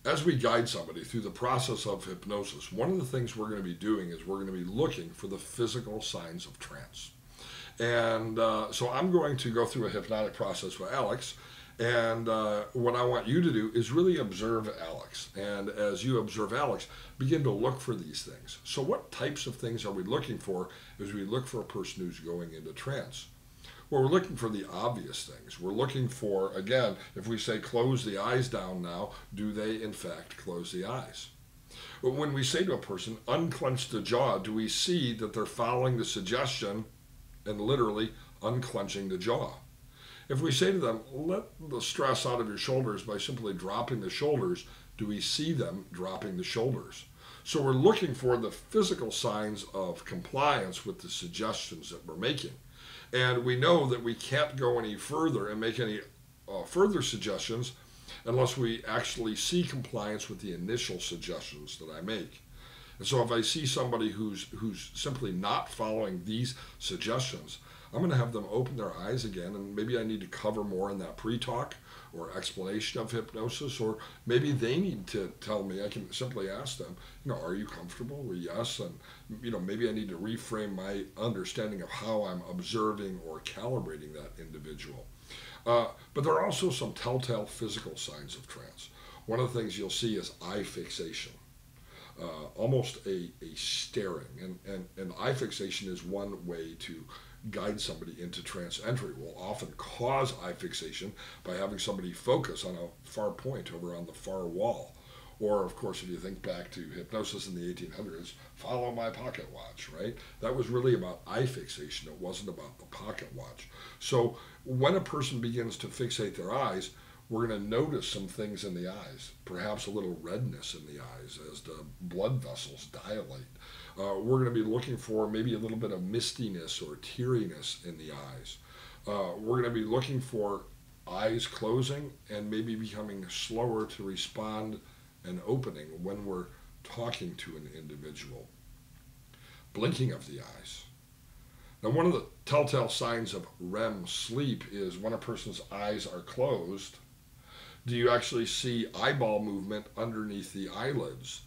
as we guide somebody through the process of hypnosis, one of the things we're going to be doing is we're going to be looking for the physical signs of trance. And so I'm going to go through a hypnotic process with Alex. And what I want you to do is really observe Alex. And as you observe Alex, begin to look for these things. So what types of things are we looking for as we look for a person who's going into trance? Well, we're looking for the obvious things. We're looking for, again, if we say close the eyes down now, do they in fact close the eyes? But when we say to a person, unclench the jaw, do we see that they're following the suggestion and literally unclenching the jaw? If we say to them, let the stress out of your shoulders by simply dropping the shoulders, do we see them dropping the shoulders? So we're looking for the physical signs of compliance with the suggestions that we're making. And we know that we can't go any further and make any further suggestions unless we actually see compliance with the initial suggestions that I make. And so if I see somebody who's simply not following these suggestions, I'm going to have them open their eyes again, and maybe I need to cover more in that pre-talk or explanation of hypnosis, or maybe they need to tell me. I can simply ask them, are you comfortable? Well, yes, and maybe I need to reframe my understanding of how I'm observing or calibrating that individual. But there are also some telltale physical signs of trance. One of the things you'll see is eye fixation. Almost a staring, and eye fixation is one way to guide somebody into trance entry. Will often cause eye fixation by having somebody focus on a far point over on the far wall. Or, of course, if you think back to hypnosis in the 1800s, follow my pocket watch, right? That was really about eye fixation. It wasn't about the pocket watch. So when a person begins to fixate their eyes, we're going to notice some things in the eyes, perhaps a little redness in the eyes as the blood vessels dilate. We're going to be looking for maybe a little bit of mistiness or teariness in the eyes. We're going to be looking for eyes closing and maybe becoming slower to respond and opening when we're talking to an individual. Blinking of the eyes. Now, one of the telltale signs of REM sleep is when a person's eyes are closed, do you actually see eyeball movement underneath the eyelids?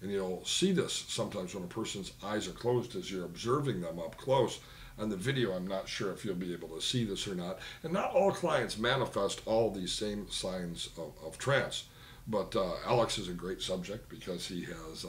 And you'll see this sometimes when a person's eyes are closed as you're observing them up close. On the video, I'm not sure if you'll be able to see this or not. And not all clients manifest all these same signs of trance. But Alex is a great subject because he has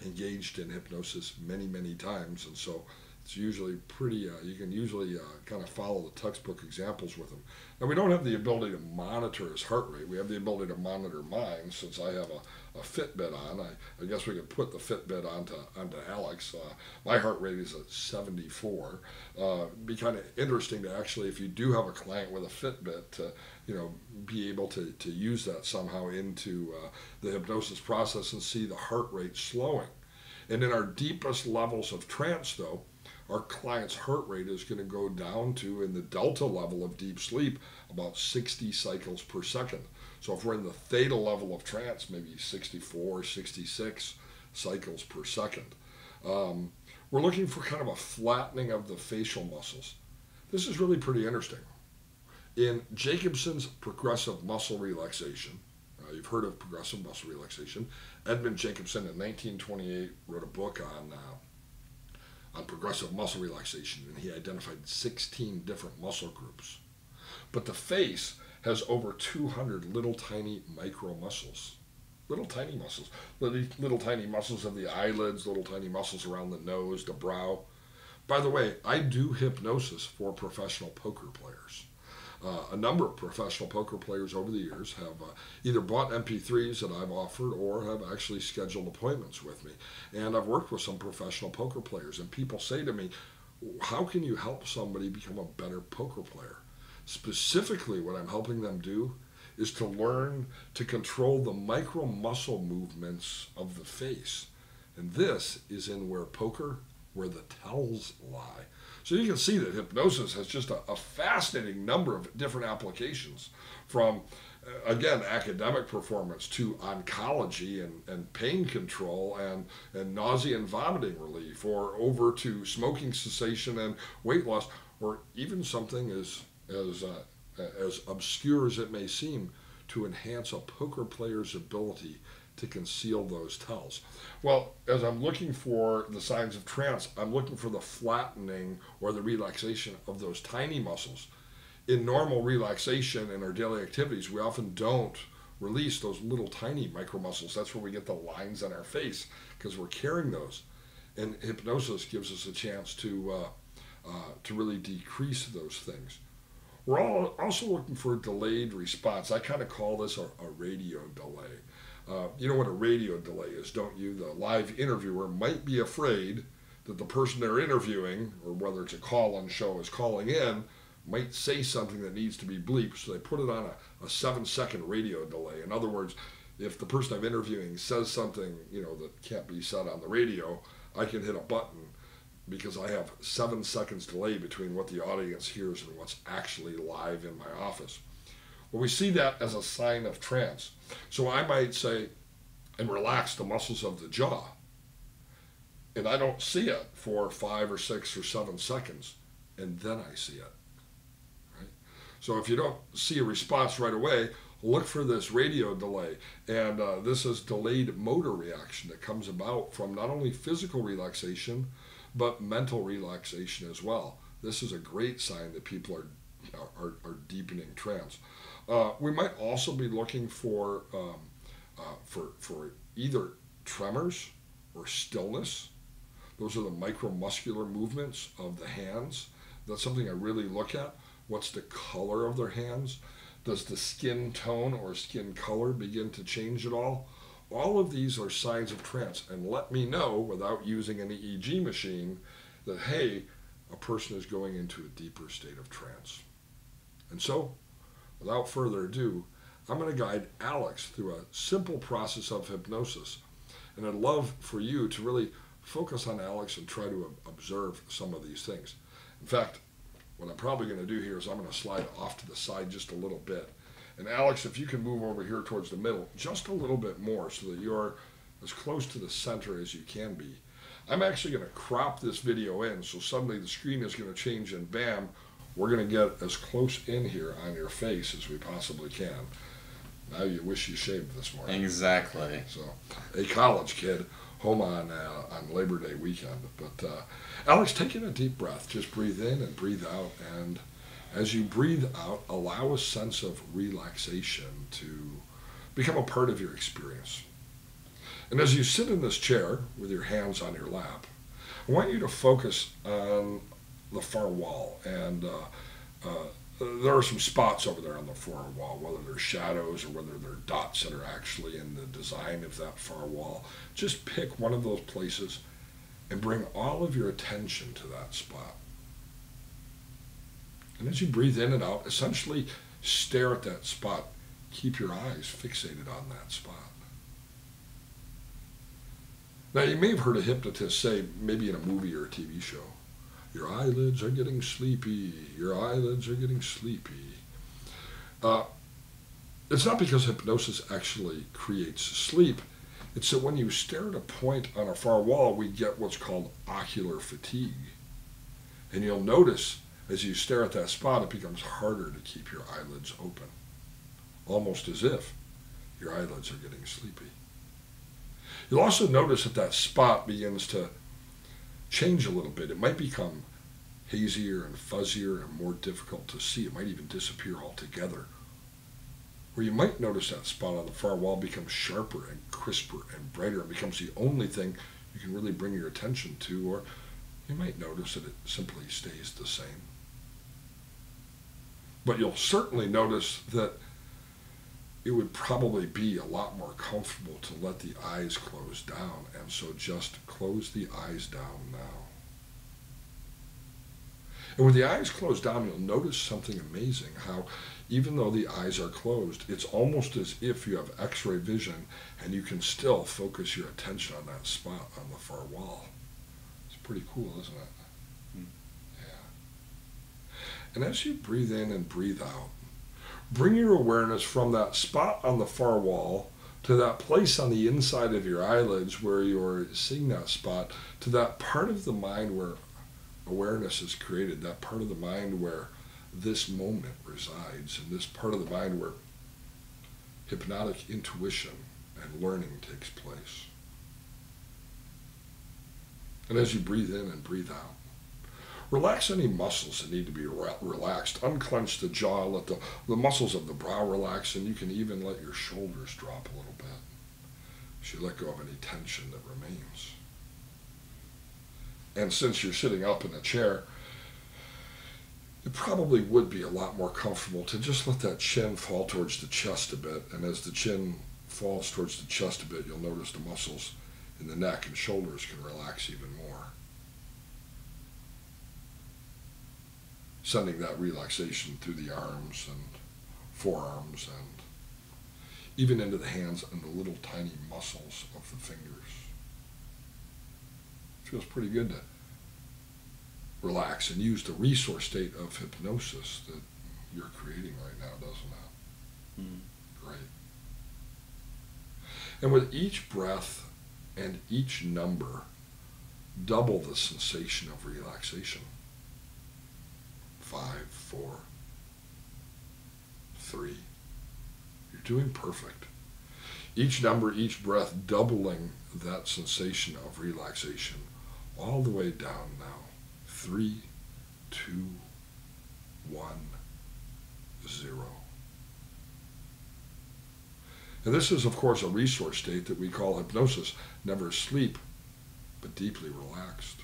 engaged in hypnosis many, many times. And so it's usually pretty, you can usually kind of follow the textbook examples with him. Now, we don't have the ability to monitor his heart rate. We have the ability to monitor mine. Since I have a Fitbit on, I guess we could put the Fitbit onto Alex. My heart rate is at 74. It'd be kind of interesting to actually, if you do have a client with a Fitbit, to be able to use that somehow into the hypnosis process and see the heart rate slowing. And in our deepest levels of trance, though, our client's heart rate is going to go down to, in the delta level of deep sleep, about 60 cycles per second. So if we're in the theta level of trance, maybe 64, 66 cycles per second. We're looking for kind of a flattening of the facial muscles. This is really pretty interesting. In Jacobson's progressive muscle relaxation, you've heard of progressive muscle relaxation, Edmund Jacobson in 1928 wrote a book on progressive muscle relaxation, and he identified 16 different muscle groups. But the face has over 200 little tiny micro muscles. Little tiny muscles. Little tiny muscles of the eyelids, little tiny muscles around the nose, the brow. By the way, I do hypnosis for professional poker players. A number of professional poker players over the years have either bought MP3s that I've offered or have actually scheduled appointments with me. And I've worked with some professional poker players, and people say to me, how can you help somebody become a better poker player? Specifically, what I'm helping them do is to learn to control the micro muscle movements of the face. And this is in where the tells lie. So you can see that hypnosis has just a fascinating number of different applications, from, again, academic performance to oncology and pain control and nausea and vomiting relief, or over to smoking cessation and weight loss, or even something as obscure as it may seem, to enhance a poker player's ability to conceal those tells? Well, as I'm looking for the signs of trance, I'm looking for the flattening or the relaxation of those tiny muscles. In normal relaxation in our daily activities, we often don't release those little tiny micromuscles. That's where we get the lines on our face because we're carrying those. And hypnosis gives us a chance to really decrease those things. We're all also looking for a delayed response. I kind of call this a radio delay. You know what a radio delay is, don't you? The live interviewer might be afraid that the person they're interviewing, or whether it's a call-in show is calling in, might say something that needs to be bleeped, so they put it on a 7-second radio delay. In other words, if the person I'm interviewing says something, that can't be said on the radio, I can hit a button because I have 7 seconds delay between what the audience hears and what's actually live in my office. Well, we see that as a sign of trance. So I might say, and relax the muscles of the jaw. And I don't see it for 5 or 6 or 7 seconds, and then I see it. Right? So if you don't see a response right away, look for this radio delay. And this is delayed motor reaction that comes about from not only physical relaxation, but mental relaxation as well. This is a great sign that people are deepening trance. We might also be looking for either tremors or stillness. Those are the micromuscular movements of the hands. That's something I really look at. What's the color of their hands? Does the skin tone or skin color begin to change at all? All of these are signs of trance, and let me know without using an EEG machine that, hey, a person is going into a deeper state of trance. And so, without further ado, I'm going to guide Alex through a simple process of hypnosis. And I'd love for you to really focus on Alex and try to observe some of these things. In fact, what I'm probably going to do here is I'm going to slide off to the side just a little bit. And Alex, if you can move over here towards the middle just a little bit more so that you're as close to the center as you can be. I'm actually going to crop this video in, so suddenly the screen is going to change and bam, we're going to get as close in here on your face as we possibly can. Now you wish you shaved this morning. Exactly. So, a college kid home on Labor Day weekend. But Alex, take in a deep breath. Just breathe in and breathe out. And as you breathe out, allow a sense of relaxation to become a part of your experience. And as you sit in this chair with your hands on your lap, I want you to focus on the far wall. And there are some spots over there on the far wall, whether they're shadows or whether they're dots that are actually in the design of that far wall. Just pick one of those places and bring all of your attention to that spot. And as you breathe in and out, essentially stare at that spot. Keep your eyes fixated on that spot. Now, you may have heard a hypnotist say, maybe in a movie or a TV show, your eyelids are getting sleepy, your eyelids are getting sleepy. It's not because hypnosis actually creates sleep. It's that when you stare at a point on a far wall, we get what's called ocular fatigue. And you'll notice as you stare at that spot, it becomes harder to keep your eyelids open, almost as if your eyelids are getting sleepy. You'll also notice that that spot begins to change a little bit. It might become hazier and fuzzier and more difficult to see. It might even disappear altogether. Or you might notice that spot on the far wall becomes sharper and crisper and brighter. It becomes the only thing you can really bring your attention to. Or you might notice that it simply stays the same. But you'll certainly notice that it would probably be a lot more comfortable to let the eyes close down. And so just close the eyes down now. And with the eyes closed down, you'll notice something amazing, how even though the eyes are closed, it's almost as if you have X-ray vision and you can still focus your attention on that spot on the far wall. It's pretty cool, isn't it? Yeah. And as you breathe in and breathe out, bring your awareness from that spot on the far wall to that place on the inside of your eyelids where you're seeing that spot, to that part of the mind where awareness is created, that part of the mind where this moment resides, and this part of the mind where hypnotic intuition and learning takes place. And as you breathe in and breathe out, relax any muscles that need to be relaxed. Unclench the jaw, let the muscles of the brow relax, and you can even let your shoulders drop a little bit as you let go of any tension that remains. And since you're sitting up in a chair, it probably would be a lot more comfortable to just let that chin fall towards the chest a bit. And as the chin falls towards the chest a bit, you'll notice the muscles in the neck and shoulders can relax even more. Sending that relaxation through the arms and forearms and even into the hands and the little tiny muscles of the fingers. It feels pretty good to relax and use the resource state of hypnosis that you're creating right now, doesn't it? Mm. Great. And with each breath and each number, double the sensation of relaxation. 5, 4, 3. You're doing perfect. Each number, each breath, doubling that sensation of relaxation all the way down now. 3, 2, 1, 0. And this is, of course, a resource state that we call hypnosis. Never asleep, but deeply relaxed.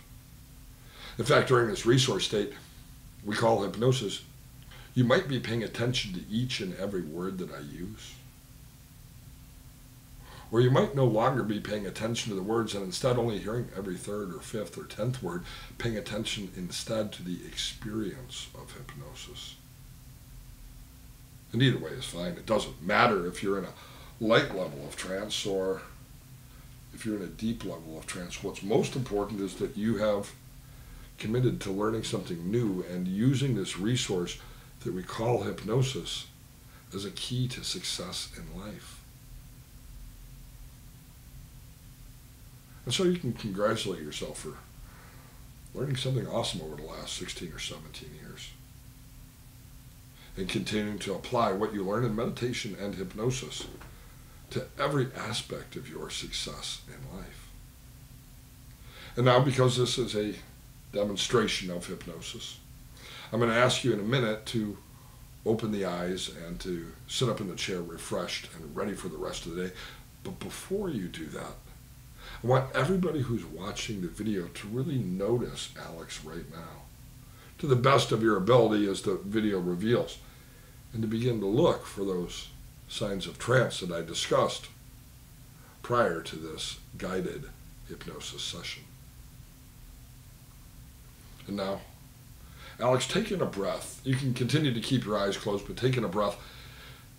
In fact, during this resource state, we call hypnosis, you might be paying attention to each and every word that I use. Or you might no longer be paying attention to the words and instead only hearing every third or fifth or 10th word, paying attention instead to the experience of hypnosis. And either way is fine. It doesn't matter if you're in a light level of trance or if you're in a deep level of trance. What's most important is that you have committed to learning something new and using this resource that we call hypnosis as a key to success in life. And so you can congratulate yourself for learning something awesome over the last 16 or 17 years. And continuing to apply what you learn in meditation and hypnosis to every aspect of your success in life. And now, because this is a demonstration of hypnosis, I'm going to ask you in a minute to open the eyes and to sit up in the chair refreshed and ready for the rest of the day. But before you do that, I want everybody who's watching the video to really notice Alex right now, to the best of your ability as the video reveals, and to begin to look for those signs of trance that I discussed prior to this guided hypnosis session. And now, Alex, taking a breath. You can continue to keep your eyes closed, but taking a breath,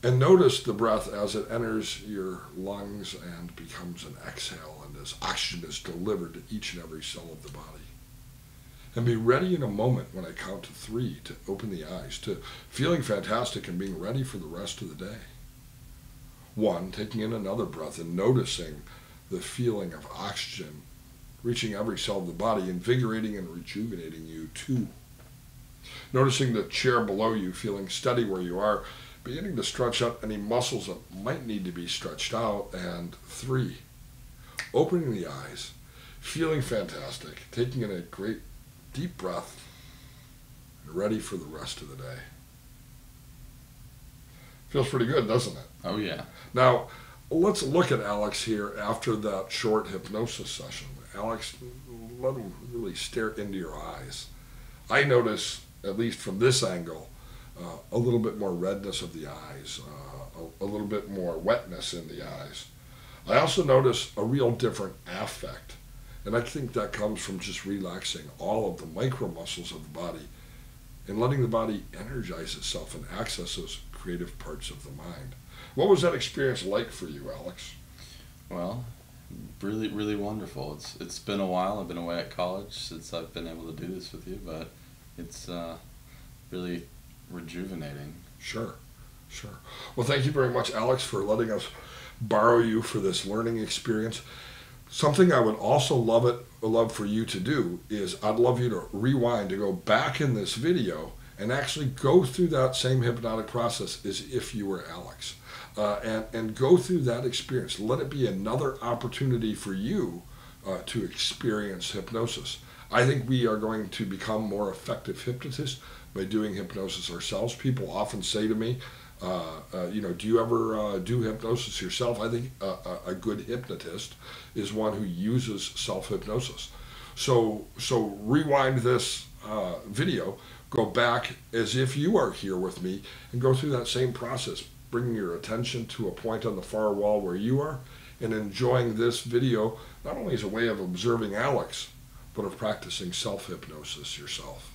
and notice the breath as it enters your lungs and becomes an exhale, and as oxygen is delivered to each and every cell of the body. And be ready in a moment when I count to 3 to open the eyes, to feeling fantastic and being ready for the rest of the day. 1, taking in another breath and noticing the feeling of oxygen reaching every cell of the body, invigorating and rejuvenating you. 2, noticing the chair below you, feeling steady where you are, beginning to stretch out any muscles that might need to be stretched out. And 3, opening the eyes, feeling fantastic, taking in a great deep breath, and ready for the rest of the day. Feels pretty good, doesn't it? Oh, yeah. Now, let's look at Alex here after that short hypnosis session. Alex, let him really stare into your eyes. I notice, at least from this angle, a little bit more redness of the eyes, a little bit more wetness in the eyes. I also notice a real different affect, and I think that comes from just relaxing all of the micro muscles of the body and letting the body energize itself and access those creative parts of the mind. What was that experience like for you, Alex? Well, really, really wonderful. It's been a while. I've been away at college since I've been able to do this with you, but it's really rejuvenating. Sure. Well, thank you very much, Alex, for letting us borrow you for this learning experience. Something I would also love for you to do is I'd love you to rewind, to go back in this video and actually go through that same hypnotic process as if you were Alex. And go through that experience. Let it be another opportunity for you to experience hypnosis. I think we are going to become more effective hypnotists by doing hypnosis ourselves. People often say to me, do you ever do hypnosis yourself? I think a good hypnotist is one who uses self-hypnosis. So rewind this video, go back as if you are here with me, and go through that same process, bringing your attention to a point on the far wall where you are, and enjoying this video not only as a way of observing Alex, but of practicing self-hypnosis yourself.